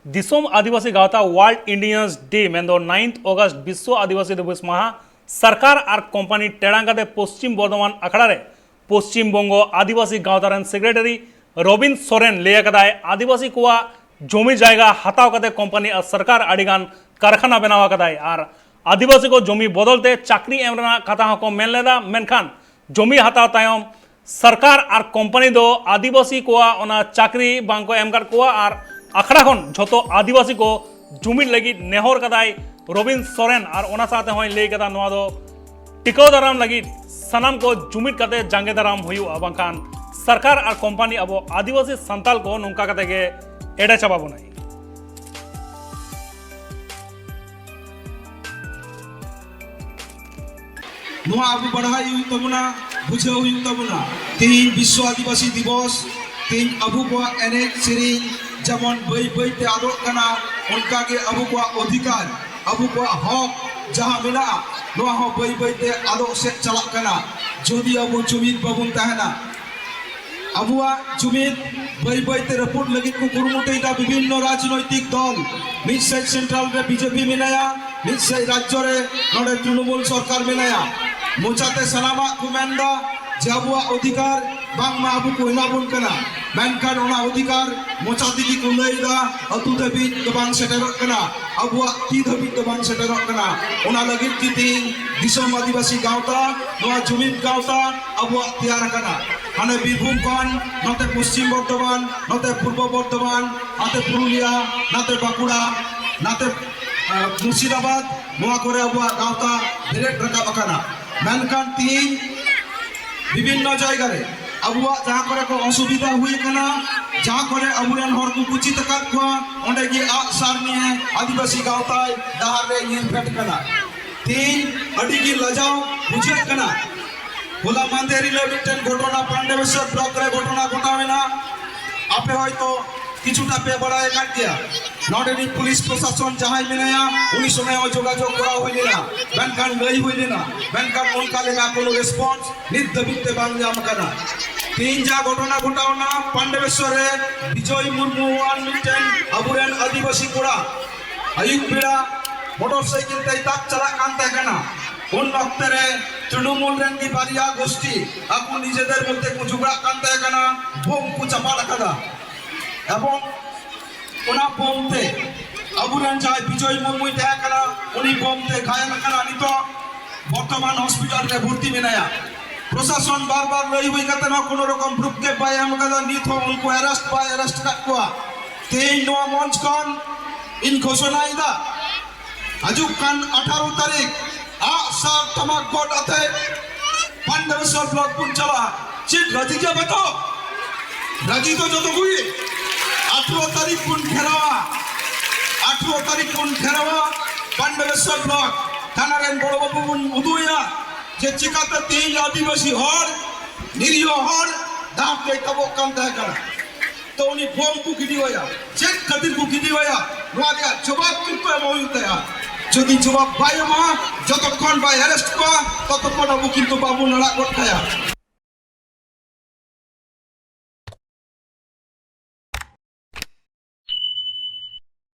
दिसोम आदिवासी गावता world indigenous day मेंदो 9 अगस्त विश्व आदिवासी दिवस महा सरकार और कोम्पानी टेड़ांगाते पश्चिम बर्धमान अखड़ारे पश्चिम बंग आदिवासी गावतारेन सेक्रेटरी रबिन सोरेन लेकदाय आदिवासी कुआ जमी जायगा हताव कते कोम्पानी और सरकार आड़ीगान कारखाना बनावा कदाय और आदिवासी को जमी बदलते चाकरी एमरना कथा को मेन लेदा मेनखान जमी हताव तायम सरकार और कोम्पानी दो आदिवासी कुआ ओना चाकरी बांको एमकाट कुआ और आखड़ा खन झोतो आदिवासी को जुमिद लगी नेहर कदाय रबिन सोरेन और ओना साथे होय लई कदा नोआ दो टिकाव दाराम लगी सनाम को जुमिद कते जांगे दाराम हुयुआ बांखान सरकार और कोम्पानी अब आदिवासी संताल को नोंका कते गे एड़े चाबा बनाई नोआ अब बढ़ाई हुई तबना बुझे हुई तबना तीन विश्व आदिवासी दिवस तीन अबू को एने सेरिंग जेमन बई बई ते आदोग कना उनका के अबू को अधिकार अबू को हक जहां मिला नोआ हो बई बई ते आदोग से चला कना जोदी अबू जुमिद बाबुन तहना अबुआ जुमिद बई बई ते रपुट लगी को कुरुमुटेदा विभिन्न राजनैतिक दल मिडसाइड सेंट्रल रे बीजेपी मेनाया मिडसाइड राज्य रे नोडे तृणमूल सरकार मेनाया मोचाते सलामा को मेंदा जे अबुआ अधिकार बांगमा अबू को हिलाबुन कना मेनखान ओना अधिकार मोचा दिगी को लैदा अतु दबी दबांग सेटेरक कना अबुआ ती दबी दबांग सेटेरक कना ओना लगित की तीन दिसोम आदिवासी गावता नोआ जुमिद गावता अबुआ तैयार कना हाने बीरभूम खान नते पश्चिम बर्धमान नते पूर्व बर्धमान नाते पुरुलिया नाते बाकुड़ा नाते मुर्शिदाबाद नोआ करे अबुआ गावता डायरेक्ट रकाब कना मेनखान तीन विभिन्न जगह रे अबुआ जहाँ करे को असुविधा हुई कना जहाँ करे अबुरेन हर को कुचित काट को ओंडे की आसार निये आदिवासी गावताय दाहार रे ये फेट कना तीन अडी की लजाओ बुझे कना बोला मांदेरी ले मिटन घटना पांडेवेश्वर ब्लॉक रे घटना घटावेना आपे होयतो কিছুটা পে বাড়ায় কাট দিয়া নটেনি পুলিশ প্রশাসন যাহাই মেনায়া উনি সময় যোগাযোগ করা হইলে না ব্যাংকান লই হইলে না ব্যাংকান উনকা লেগা কোনো রেসপন্স নির্দবিতে বাংলা আমকানা তিন যা ঘটনা ঘটাও না পান্ডবেশ্বরে বিজয় মুর্মু ওয়ান মিটেন আবুরেন আদিবাসী কোড়া আয়ুব বেড়া মোটরসাইকেল তাই তাক চালা কান্তা কেনা उन वक्त रे तृणमूल रेन की बारिया गोष्ठी आपको निजेदेर मध्य को झगड़ा कांता केना बोम को चपा रखा এবং ওনা বমতে আবুরান যায় বিজয় মুর্মু দেখানা উনি বমতে ঘায়াল কানা নিত বর্তমান হসপিটাল রে ভর্তি মেনায়া প্রশাসন বারবার লই হই কাতে না কোনো রকম ব্রুককে পায় আমগাদা নিত উनको अरेस्ट কাটকোয়া তেই নোয়া মঞ্চ কন ইন ঘোষণা ইদা আজুক কান 18 তারিখ সার तमाक गोट आते पांडवेश्वर ब्लॉक पुन चला चिट राजी जाबे तो राजी तो जो हुई 18 तारीख पुन घेरावा 18 तारीख पुन घेरावा पांडवेश्वर ब्लॉक थानारेन बड़ बाबू पुन उदुया जे चिकाते तीन आदिवासी हर निरीह हर दाम के तबो काम ता करा तो उनी बम को गिदी होया चेक खातिर को गिदी होया नोआ जवाब किंतु मोयुतया যদি জবাব পাই মা যতক্ষণ বাই অ্যারেস্ট করা ততক্ষণ আবু কিন্তু বাবু নাড়া গঠায়া